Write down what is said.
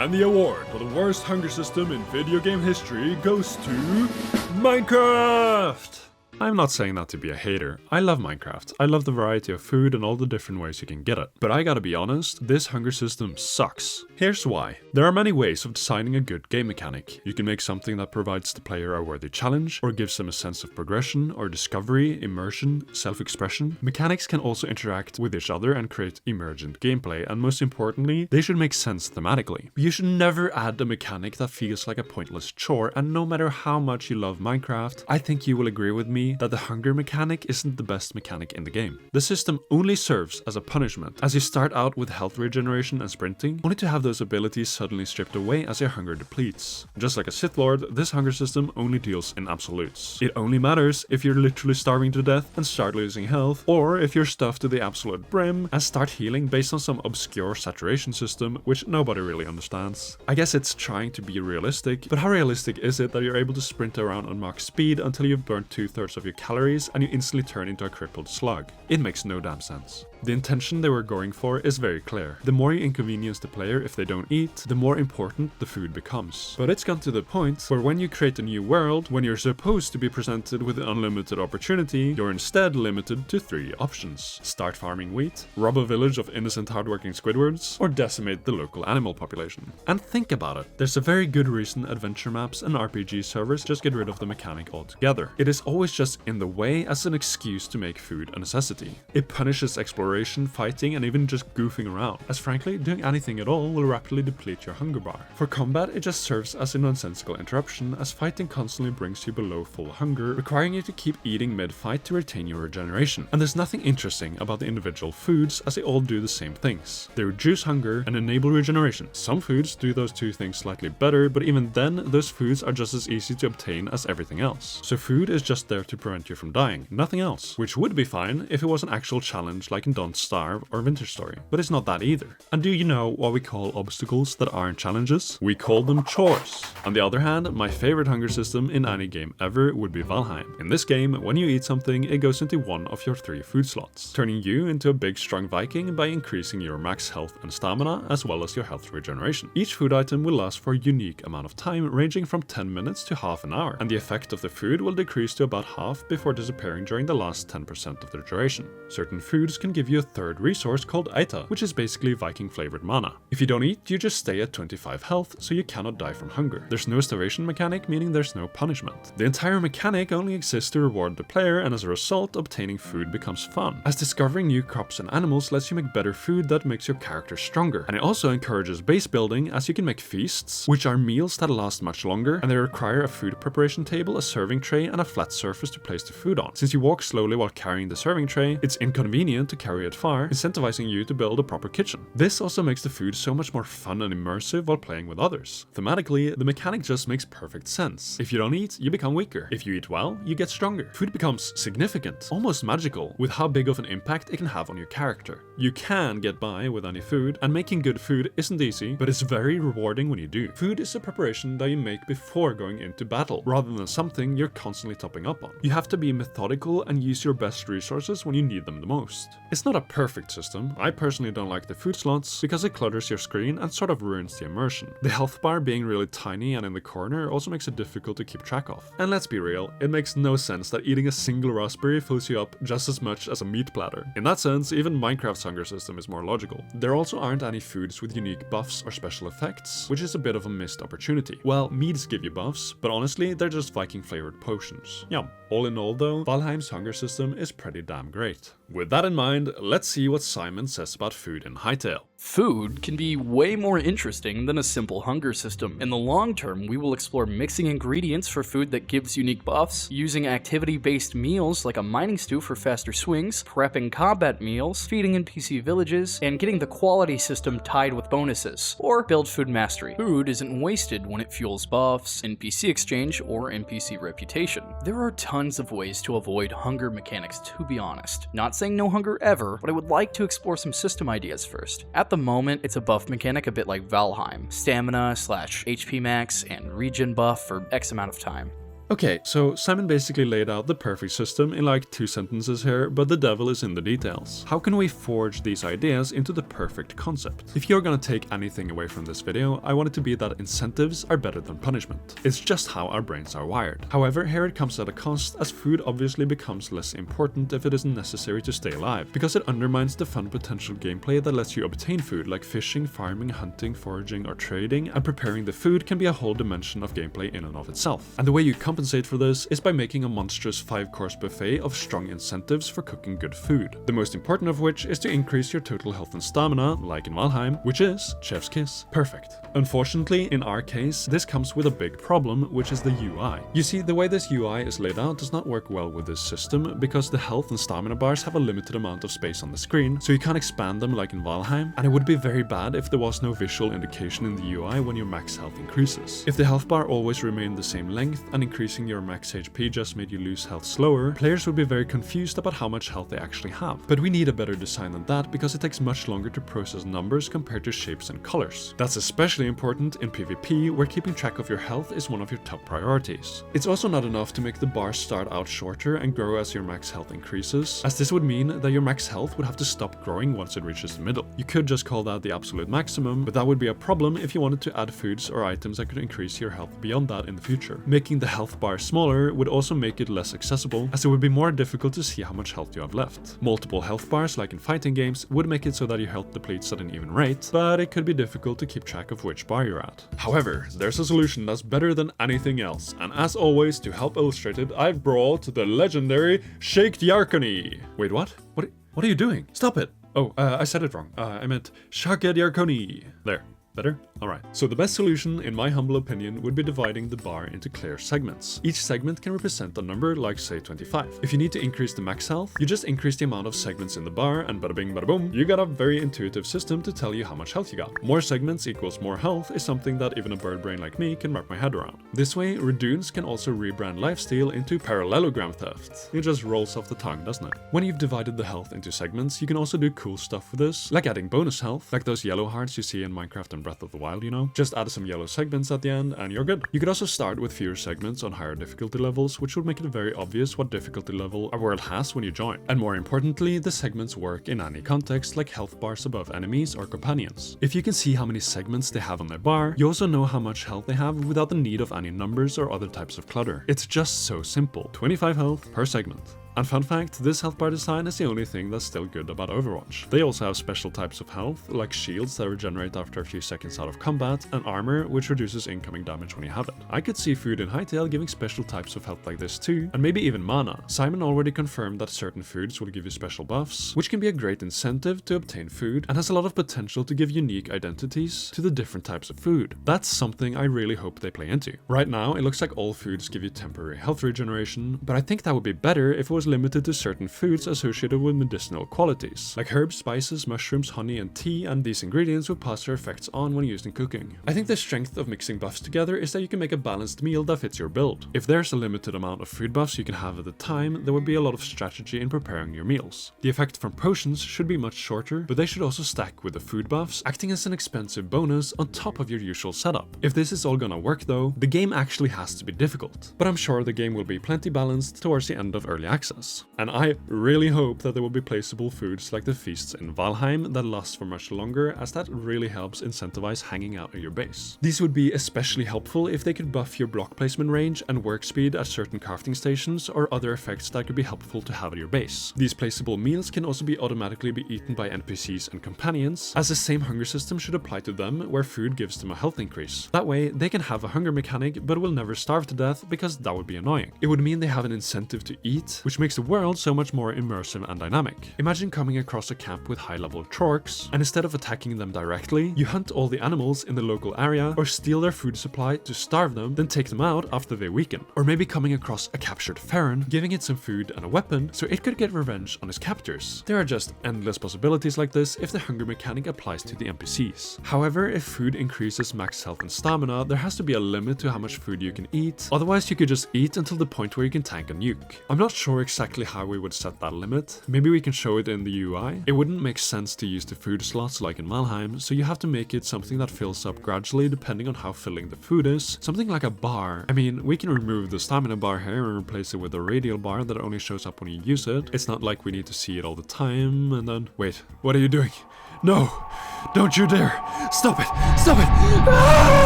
And the award for the worst hunger system in video game history goes to Minecraft! I'm not saying that to be a hater. I love Minecraft. I love the variety of food and all the different ways you can get it. But I gotta be honest, this hunger system sucks. Here's why. There are many ways of designing a good game mechanic. You can make something that provides the player a worthy challenge, or gives them a sense of progression, or discovery, immersion, self-expression. Mechanics can also interact with each other and create emergent gameplay, and most importantly, they should make sense thematically. But you should never add a mechanic that feels like a pointless chore, and no matter how much you love Minecraft, I think you will agree with me that the hunger mechanic isn't the best mechanic in the game. The system only serves as a punishment, as you start out with health regeneration and sprinting, only to have those abilities suddenly stripped away as your hunger depletes. Just like a Sith Lord, this hunger system only deals in absolutes. It only matters if you're literally starving to death and start losing health, or if you're stuffed to the absolute brim and start healing based on some obscure saturation system which nobody really understands. I guess it's trying to be realistic, but how realistic is it that you're able to sprint around on max speed until you've burned 2/3 of your calories and you instantly turn into a crippled slug? It makes no damn sense. The intention they were going for is very clear. The more you inconvenience the player if they don't eat, the more important the food becomes. But it's gone to the point where when you create a new world, when you're supposed to be presented with an unlimited opportunity, you're instead limited to 3 options. Start farming wheat, rob a village of innocent hardworking Squidwards, or decimate the local animal population. And think about it, there's a very good reason adventure maps and RPG servers just get rid of the mechanic altogether. It is always just in the way as an excuse to make food a necessity. It punishes exploration, fighting, and even just goofing around, as frankly, doing anything at all will rapidly deplete your hunger bar. For combat, it just serves as a nonsensical interruption, as fighting constantly brings you below full hunger, requiring you to keep eating mid-fight to retain your regeneration. And there's nothing interesting about the individual foods, as they all do the same things. They reduce hunger and enable regeneration. Some foods do those two things slightly better, but even then, those foods are just as easy to obtain as everything else. So food is just there to prevent you from dying, nothing else, which would be fine if it was an actual challenge like in Don't Starve or Winter Story, but it's not that either. And do you know what we call obstacles that aren't challenges? We call them chores. On the other hand, my favorite hunger system in any game ever would be Valheim. In this game, when you eat something, it goes into one of your 3 food slots, turning you into a big strong Viking by increasing your max health and stamina, as well as your health regeneration. Each food item will last for a unique amount of time, ranging from 10 minutes to half an hour, and the effect of the food will decrease to about half before disappearing during the last 10% of their duration. Certain foods can give you a third resource called Hytale, which is basically Viking flavored mana. If you don't eat, you just stay at 25 health, so you cannot die from hunger. There's no starvation mechanic, meaning there's no punishment. The entire mechanic only exists to reward the player, and as a result, obtaining food becomes fun, as discovering new crops and animals lets you make better food that makes your character stronger. And it also encourages base building, as you can make feasts, which are meals that last much longer, and they require a food preparation table, a serving tray, and a flat surface to place the food on. Since you walk slowly while carrying the serving tray, it's inconvenient to carry it far, incentivizing you to build a proper kitchen. This also makes the food so much more fun and immersive while playing with others. Thematically, the mechanic just makes perfect sense. If you don't eat, you become weaker. If you eat well, you get stronger. Food becomes significant, almost magical, with how big of an impact it can have on your character. You can get by with any food, and making good food isn't easy, but it's very rewarding when you do. Food is a preparation that you make before going into battle, rather than something you're constantly topping up on. You have to be methodical and use your best resources when you need them the most. It's not a perfect system. I personally don't like the food slots because it clutters your screen and sort of ruins the immersion. The health bar being really tiny and in the corner also makes it difficult to keep track of. And let's be real, it makes no sense that eating a single raspberry fills you up just as much as a meat platter. In that sense, even Minecraft's hunger system is more logical. There also aren't any foods with unique buffs or special effects, which is a bit of a missed opportunity. Well, meats give you buffs, but honestly, they're just Viking flavored potions. Yum. All in all though, Valheim's hunger system is pretty damn great. With that in mind, let's see what Simon says about food in Hytale. Food can be way more interesting than a simple hunger system. In the long term, we will explore mixing ingredients for food that gives unique buffs, using activity-based meals like a mining stew for faster swings, prepping combat meals, feeding NPC villages, and getting the quality system tied with bonuses, or build food mastery. Food isn't wasted when it fuels buffs, NPC exchange, or NPC reputation. There are tons of ways to avoid hunger mechanics, to be honest. Not saying no hunger ever, but I would like to explore some system ideas first. At the moment, it's a buff mechanic a bit like Valheim. Stamina / HP max and regen buff for X amount of time. Okay, so Simon basically laid out the perfect system in like 2 sentences here, but the devil is in the details. How can we forge these ideas into the perfect concept? If you're gonna take anything away from this video, I want it to be that incentives are better than punishment. It's just how our brains are wired. However, here it comes at a cost, as food obviously becomes less important if it isn't necessary to stay alive, because it undermines the fun potential gameplay that lets you obtain food, like fishing, farming, hunting, foraging, or trading, and preparing the food can be a whole dimension of gameplay in and of itself. And the way you compensate for this is by making a monstrous 5-course buffet of strong incentives for cooking good food. The most important of which is to increase your total health and stamina, like in Valheim, which is chef's kiss. Perfect. Unfortunately, in our case, this comes with a big problem, which is the UI. You see, the way this UI is laid out does not work well with this system, because the health and stamina bars have a limited amount of space on the screen, so you can't expand them like in Valheim, and it would be very bad if there was no visual indication in the UI when your max health increases. If the health bar always remained the same length and increasing your max HP just made you lose health slower, players would be very confused about how much health they actually have. But we need a better design than that, because it takes much longer to process numbers compared to shapes and colors. That's especially important in PvP, where keeping track of your health is one of your top priorities. It's also not enough to make the bar start out shorter and grow as your max health increases, as this would mean that your max health would have to stop growing once it reaches the middle. You could just call that the absolute maximum, but that would be a problem if you wanted to add foods or items that could increase your health beyond that in the future. Making the health bar smaller would also make it less accessible, as it would be more difficult to see how much health you have left. Multiple health bars, like in fighting games, would make it so that your health depletes at an even rate, but it could be difficult to keep track of which bar you're at. However, there's a solution that's better than anything else, and as always, to help illustrate it, I've brought the legendary Shaked Yarkony. Wait, what? What are you doing? Stop it! Oh, I said it wrong. I meant Shaked Yarkony. There. Better? Alright. So the best solution, in my humble opinion, would be dividing the bar into clear segments. Each segment can represent a number, like say 25. If you need to increase the max health, you just increase the amount of segments in the bar, and bada bing bada boom, you got a very intuitive system to tell you how much health you got. More segments equals more health is something that even a bird brain like me can wrap my head around. This way, Redunes can also rebrand lifesteal into parallelogram theft. It just rolls off the tongue, doesn't it? When you've divided the health into segments, you can also do cool stuff with this, like adding bonus health, like those yellow hearts you see in Minecraft and Breath of the Wild, you know? Just add some yellow segments at the end and you're good. You could also start with fewer segments on higher difficulty levels, which would make it very obvious what difficulty level a world has when you join. And more importantly, the segments work in any context, like health bars above enemies or companions. If you can see how many segments they have on their bar, you also know how much health they have without the need of any numbers or other types of clutter. It's just so simple. 25 health per segment. And fun fact, this health bar design is the only thing that's still good about Overwatch. They also have special types of health, like shields that regenerate after a few seconds out of combat, and armor, which reduces incoming damage when you have it. I could see food in Hytale giving special types of health like this too, and maybe even mana. Simon already confirmed that certain foods will give you special buffs, which can be a great incentive to obtain food, and has a lot of potential to give unique identities to the different types of food. That's something I really hope they play into. Right now, it looks like all foods give you temporary health regeneration, but I think that would be better if it was limited to certain foods associated with medicinal qualities, like herbs, spices, mushrooms, honey, and tea, and these ingredients would pass their effects on when used in cooking. I think the strength of mixing buffs together is that you can make a balanced meal that fits your build. If there's a limited amount of food buffs you can have at a time, there would be a lot of strategy in preparing your meals. The effect from potions should be much shorter, but they should also stack with the food buffs, acting as an expensive bonus on top of your usual setup. If this is all gonna work though, the game actually has to be difficult, but I'm sure the game will be plenty balanced towards the end of early access. And I really hope that there will be placeable foods like the feasts in Valheim that last for much longer, as that really helps incentivize hanging out at your base. These would be especially helpful if they could buff your block placement range and work speed at certain crafting stations, or other effects that could be helpful to have at your base. These placeable meals can also automatically be eaten by NPCs and companions, as the same hunger system should apply to them, where food gives them a health increase. That way, they can have a hunger mechanic but will never starve to death, because that would be annoying. It would mean they have an incentive to eat, which makes the world so much more immersive and dynamic. Imagine coming across a camp with high-level trorks, and instead of attacking them directly, you hunt all the animals in the local area, or steal their food supply to starve them, then take them out after they weaken. Or maybe coming across a captured Farron, giving it some food and a weapon, so it could get revenge on its captors. There are just endless possibilities like this if the hunger mechanic applies to the NPCs. However, if food increases max health and stamina, there has to be a limit to how much food you can eat, otherwise you could just eat until the point where you can tank a nuke. I'm not sure exactly how we would set that limit. Maybe we can show it in the UI. It wouldn't make sense to use the food slots like in Valheim, so you have to make it something that fills up gradually depending on how filling the food is. Something like a bar. I mean, we can remove the stamina bar here and replace it with a radial bar that only shows up when you use it. It's not like we need to see it all the time, and then... Wait, what are you doing? No! Don't you dare! Stop it! Stop it! Ah!